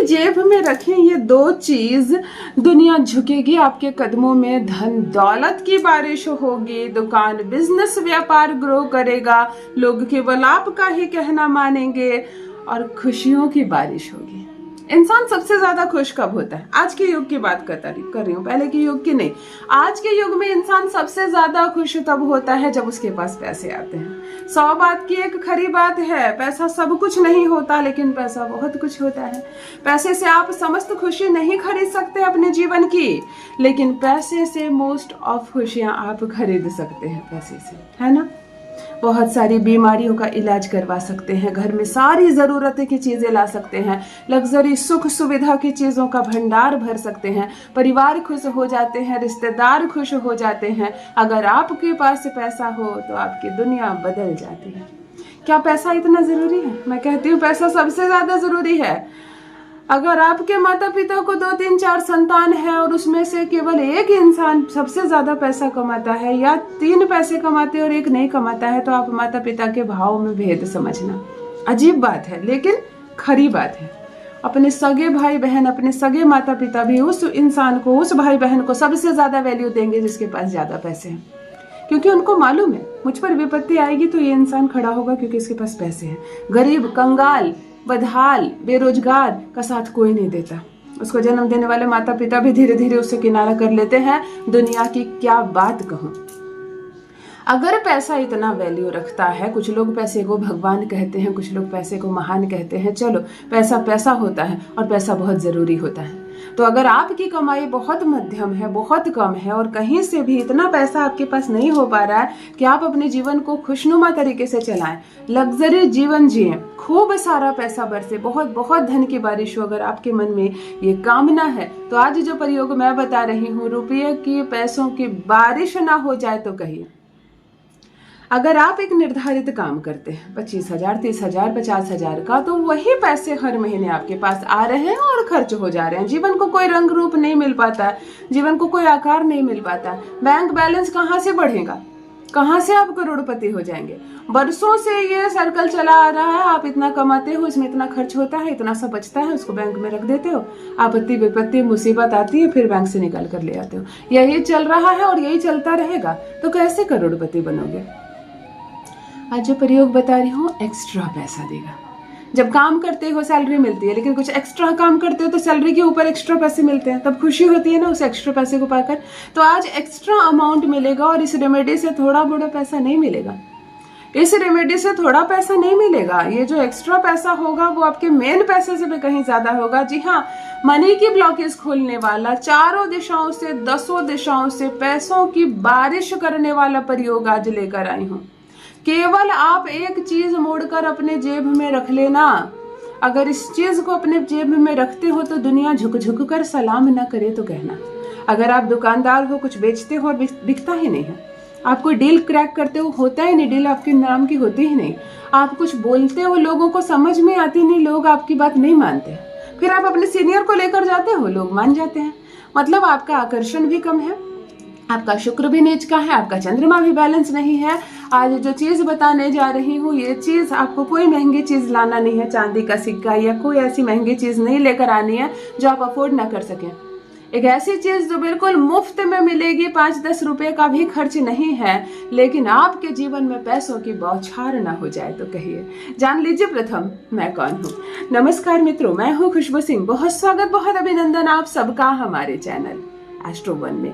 जेब में रखें ये दो चीज, दुनिया झुकेगी आपके कदमों में, धन दौलत की बारिश होगी, दुकान बिजनेस व्यापार ग्रो करेगा, लोग केवल आपका ही कहना मानेंगे और खुशियों की बारिश होगी। इंसान सबसे ज्यादा खुश कब होता है? आज के युग की बात कर रही हूँ, पहले के युग की नहीं। आज के युग में इंसान सबसे ज्यादा खुश तब होता है जब उसके पास पैसे आते हैं। 100 बात की एक खरी बात है, पैसा सब कुछ नहीं होता, लेकिन पैसा बहुत कुछ होता है। पैसे से आप समस्त खुशी नहीं खरीद सकते अपने जीवन की, लेकिन पैसे से मोस्ट ऑफ खुशियां आप खरीद सकते हैं पैसे से, है ना। बहुत सारी बीमारियों का इलाज करवा सकते हैं, घर में सारी जरूरतें की चीजें ला सकते हैं, लग्जरी सुख सुविधा की चीजों का भंडार भर सकते हैं, परिवार खुश हो जाते हैं, रिश्तेदार खुश हो जाते हैं। अगर आपके पास पैसा हो तो आपकी दुनिया बदल जाती है। क्या पैसा इतना जरूरी है? मैं कहती हूँ पैसा सबसे ज्यादा जरूरी है। अगर आपके माता पिता को 2, 3, 4 संतान है और उसमें से केवल एक इंसान सबसे ज्यादा पैसा कमाता है, या 3 पैसे कमाते और एक नहीं कमाता है, तो आप माता पिता के भाव में भेद समझना। अजीब बात है लेकिन खरी बात है। अपने सगे भाई बहन, अपने सगे माता पिता भी उस इंसान को, उस भाई बहन को सबसे ज्यादा वैल्यू देंगे जिसके पास ज्यादा पैसे हैं, क्योंकि उनको मालूम है मुझ पर विपत्ति आएगी तो ये इंसान खड़ा होगा क्योंकि इसके पास पैसे हैं। गरीब, कंगाल, बदहाल, बेरोजगार का साथ कोई नहीं देता। उसको जन्म देने वाले माता पिता भी धीरे धीरे उससे किनारा कर लेते हैं। दुनिया की क्या बात कहूं। अगर पैसा इतना वैल्यू रखता है, कुछ लोग पैसे को भगवान कहते हैं, कुछ लोग पैसे को महान कहते हैं, चलो पैसा पैसा होता है और पैसा बहुत जरूरी होता है। तो अगर आपकी कमाई बहुत मध्यम है, बहुत कम है और कहीं से भी इतना पैसा आपके पास नहीं हो पा रहा है कि आप अपने जीवन को खुशनुमा तरीके से चलाएं, लग्जरी जीवन जिएं, खूब सारा पैसा बरसे, बहुत बहुत धन की बारिश हो, अगर आपके मन में ये कामना है, तो आज जो प्रयोग मैं बता रही हूँ, रुपये की पैसों की बारिश ना हो जाए तो कहिए। अगर आप एक निर्धारित काम करते हैं 25,000, 30,000, 50,000 का, तो वही पैसे हर महीने आपके पास आ रहे हैं और खर्च हो जा रहे हैं। जीवन को कोई रंग रूप नहीं मिल पाता, जीवन को कोई आकार नहीं मिल पाता। बैंक बैलेंस कहाँ से बढ़ेगा? कहाँ से आप करोड़पति हो जाएंगे? बरसों से ये सर्कल चला आ रहा है, आप इतना कमाते हो, इसमें इतना खर्च होता है, इतना सा बचता है, उसको बैंक में रख देते हो, आपत्ति विपत्ति मुसीबत आती है, फिर बैंक से निकाल कर ले आते हो। यही चल रहा है और यही चलता रहेगा, तो कैसे करोड़पति बनोगे? आज जो प्रयोग बता रही हूँ एक्स्ट्रा पैसा देगा। जब काम करते हो सैलरी मिलती है, लेकिन कुछ एक्स्ट्रा काम करते हो तो सैलरी के ऊपर एक्स्ट्रा पैसे मिलते हैं, तब खुशी होती है ना उस एक्स्ट्रा पैसे को पाकर। तो आज एक्स्ट्रा अमाउंट मिलेगा और इस रेमेडी से थोड़ा बड़ा पैसा नहीं मिलेगा, इस रेमेडी से थोड़ा पैसा नहीं मिलेगा। ये जो एक्स्ट्रा पैसा होगा वो आपके मेन पैसे से भी कहीं ज्यादा होगा। जी हाँ, मनी की ब्लॉकेज खोलने वाला, चारों दिशाओं से 10 दिशाओं से पैसों की बारिश करने वाला प्रयोग आज लेकर आई हूँ। केवल आप एक चीज मोड़कर अपने जेब में रख लेना। अगर इस चीज को अपने जेब में रखते हो तो दुनिया झुक झुक कर सलाम न करे तो कहना। अगर आप दुकानदार हो, कुछ बेचते हो और बिकता ही नहीं है, आप कोई डील क्रैक करते हो, होता ही नहीं, डील आपके नाम की होती ही नहीं, आप कुछ बोलते हो, लोगों को समझ में आती नहीं, लोग आपकी बात नहीं मानते, फिर आप अपने सीनियर को लेकर जाते हो, लोग मान जाते हैं, मतलब आपका आकर्षण भी कम है, आपका शुक्र भी नीच का है, आपका चंद्रमा भी बैलेंस नहीं है। आज जो चीज बताने जा रही हूँ, ये चीज आपको कोई महंगी चीज लाना नहीं है, चांदी का सिक्का या कोई ऐसी महंगी चीज नहीं लेकर आनी है जो आप अफोर्ड ना कर सकें। एक ऐसी चीज जो बिल्कुल मुफ्त में मिलेगी, 5-10 रुपए का भी खर्च नहीं है, लेकिन आपके जीवन में पैसों की बौछार ना हो जाए तो कहिए। जान लीजिए प्रथम मैं कौन हूँ। नमस्कार मित्रों, मैं हूँ खुशबू सिंह। बहुत स्वागत, बहुत अभिनंदन आप सबका हमारे चैनल एस्ट्रो वन में।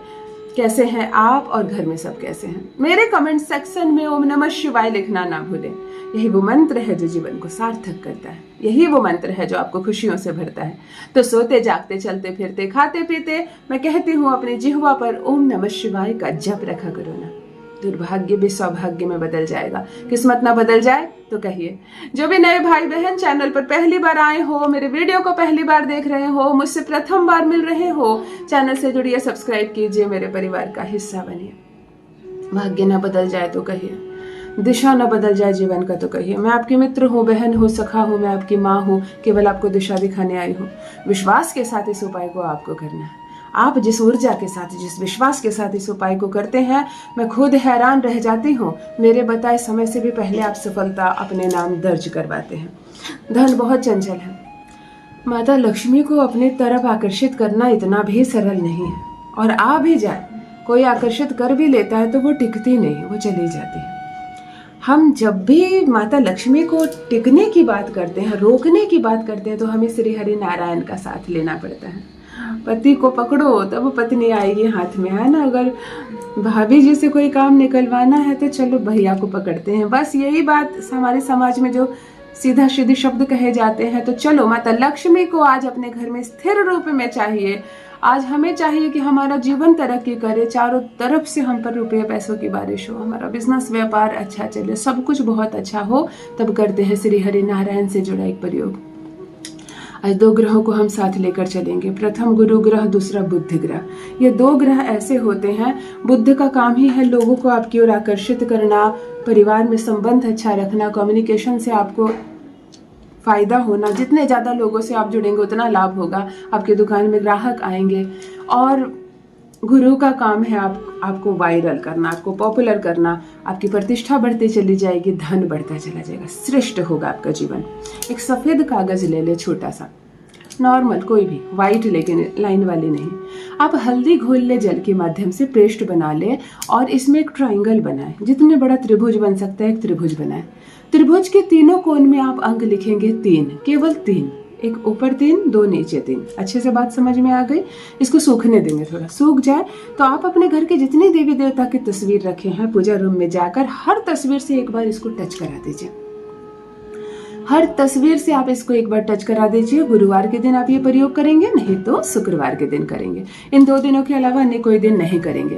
कैसे हैं आप और घर में सब कैसे हैं? मेरे कमेंट सेक्शन में ओम नमः शिवाय लिखना ना भूलें। यही वो मंत्र है जो जीवन को सार्थक करता है, यही वो मंत्र है जो आपको खुशियों से भरता है। तो सोते जागते, चलते फिरते, खाते पीते मैं कहती हूँ अपनी जिह्वा पर ओम नमः शिवाय का जप रखा करो ना। दुर्भाग्य भी सौभाग्य में बदल जाएगा। किस्मत ना बदल जाए तो कहिए। जो भी नए भाई बहन चैनल पर पहली बार आए हो, मेरे वीडियो को पहली बार देख रहे हो, मुझसे प्रथम बार मिल रहे हो, चैनल से जुड़िए, सब्सक्राइब कीजिए, मेरे परिवार का हिस्सा बनिए। भाग्य ना बदल जाए तो कहिए, दिशा न बदल जाए जीवन का तो कहिए। मैं आपकी मित्र हूँ, बहन हूँ, सखा हूँ, मैं आपकी माँ हूँ, केवल आपको दिशा दिखाने आई हूँ। विश्वास के साथ इस उपाय को आपको करना है। आप जिस ऊर्जा के साथ, जिस विश्वास के साथ इस उपाय को करते हैं, मैं खुद हैरान रह जाती हूँ। मेरे बताए समय से भी पहले आप सफलता अपने नाम दर्ज करवाते हैं। धन बहुत चंचल है, माता लक्ष्मी को अपनी तरफ आकर्षित करना इतना भी सरल नहीं है, और आ भी जाए, कोई आकर्षित कर भी लेता है तो वो टिकती नहीं, वो चली जाती है। हम जब भी माता लक्ष्मी को टिकने की बात करते हैं, रोकने की बात करते हैं, तो हमें श्री हरि नारायण का साथ लेना पड़ता है। पति को पकड़ो तब पत्नी आएगी हाथ में, है ना। अगर भाभी जी से कोई काम निकलवाना है तो चलो भैया को पकड़ते हैं। बस यही बात हमारे समाज में जो सीधा सीधी शब्द कहे जाते हैं। तो चलो माता लक्ष्मी को आज अपने घर में स्थिर रूप में चाहिए। आज हमें चाहिए कि हमारा जीवन तरक्की करे, चारों तरफ से हम पर रुपये पैसों की बारिश हो, हमारा बिजनेस व्यापार अच्छा चले, सब कुछ बहुत अच्छा हो। तब करते हैं श्री हरि नारायण से जुड़ा एक प्रयोग। आज 2 ग्रहों को हम साथ लेकर चलेंगे। प्रथम गुरु ग्रह, दूसरा बुध ग्रह। ये 2 ग्रह ऐसे होते हैं, बुध का काम ही है लोगों को आपकी ओर आकर्षित करना, परिवार में संबंध अच्छा रखना, कम्युनिकेशन से आपको फायदा होना। जितने ज्यादा लोगों से आप जुड़ेंगे उतना लाभ होगा, आपकी दुकान में ग्राहक आएंगे। और गुरु का काम है आपको वायरल करना, आपको पॉपुलर करना, आपकी प्रतिष्ठा बढ़ती चली जाएगी, धन बढ़ता चला जाएगा, श्रेष्ठ होगा आपका जीवन। एक सफेद कागज ले ले, छोटा सा, नॉर्मल कोई भी, वाइट लेकिन लाइन वाली नहीं। आप हल्दी घोल ले जल के माध्यम से पेस्ट बना ले और इसमें एक ट्रायंगल बनाए। जितने बड़ा त्रिभुज बन सकता है एक त्रिभुज बनाए। त्रिभुज के तीनों कोण में आप अंक लिखेंगे 3, केवल 3, एक ऊपर 3, 2 नीचे 3। अच्छे से बात समझ में आ गई। इसको सूखने देंगे, थोड़ा सूख जाए तो आप अपने घर के जितने देवी देवता की तस्वीर रखे हैं पूजा रूम में जाकर हर तस्वीर से एक बार इसको टच करा दीजिए। हर तस्वीर से आप इसको एक बार टच करा दीजिए। गुरुवार के दिन आप ये प्रयोग करेंगे, नहीं तो शुक्रवार के दिन करेंगे। इन 2 दिनों के अलावा अन्य कोई दिन नहीं करेंगे।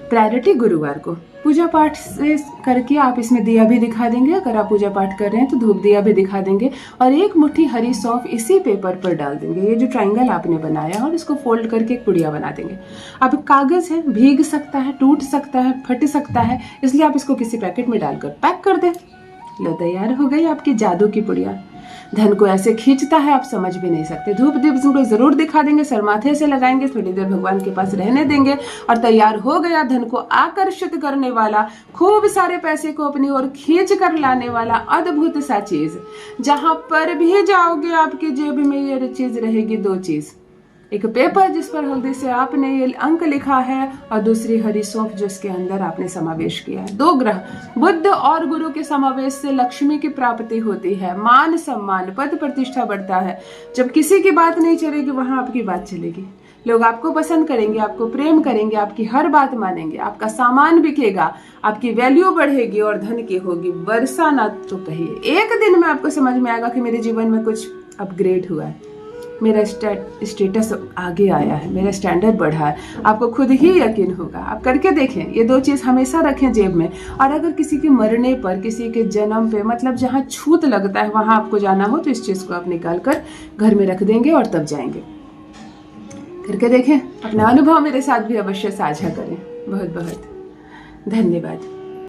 प्रायोरिटी गुरुवार को। पूजा पाठ से करके आप इसमें दिया भी दिखा देंगे। अगर आप पूजा पाठ कर रहे हैं तो धूप दिया भी दिखा देंगे और 1 मुट्ठी हरी सौंफ इसी पेपर पर डाल देंगे। ये जो ट्रायंगल आपने बनाया और इसको फोल्ड करके एक पुड़िया बना देंगे। अब कागज है, भीग सकता है, टूट सकता है, फट सकता है, इसलिए आप इसको किसी पैकेट में डालकर पैक कर दें। लो, तैयार हो गई आपकी जादू की पुड़िया। धन को ऐसे खींचता है आप समझ भी नहीं सकते। धूप दीप को जरूर दिखा देंगे, सर माथे से लगाएंगे, थोड़ी देर भगवान के पास रहने देंगे और तैयार हो गया धन को आकर्षित करने वाला, खूब सारे पैसे को अपनी ओर खींच कर लाने वाला अद्भुत सा चीज। जहां पर भी जाओगे आपकी जेब में ये चीज रहेगी। 2 चीज, एक पेपर जिस पर हल्दी से आपने ये अंक लिखा है और दूसरी हरी सौंफ जिसके अंदर आपने समावेश किया है। 2 ग्रह बुध और गुरु के समावेश से लक्ष्मी की प्राप्ति होती है, मान सम्मान, पद प्रतिष्ठा बढ़ता है। जब किसी की बात नहीं चलेगी वहां आपकी बात चलेगी। लोग आपको पसंद करेंगे, आपको प्रेम करेंगे, आपकी हर बात मानेंगे, आपका सामान बिकेगा, आपकी वैल्यू बढ़ेगी और धन की होगी वर्षा। ना तो कहिए, एक दिन में आपको समझ में आएगा कि मेरे जीवन में कुछ अपग्रेड हुआ है, मेरा स्टेटस आगे आया है, मेरा स्टैंडर्ड बढ़ा है। आपको खुद ही यकीन होगा। आप करके देखें। ये 2 चीज हमेशा रखें जेब में। और अगर किसी के मरने पर, किसी के जन्म पे, मतलब जहाँ छूत लगता है वहां आपको जाना हो तो इस चीज को आप निकाल कर घर में रख देंगे और तब जाएंगे। करके देखें। अपना अनुभव मेरे साथ भी अवश्य साझा करें। बहुत बहुत धन्यवाद।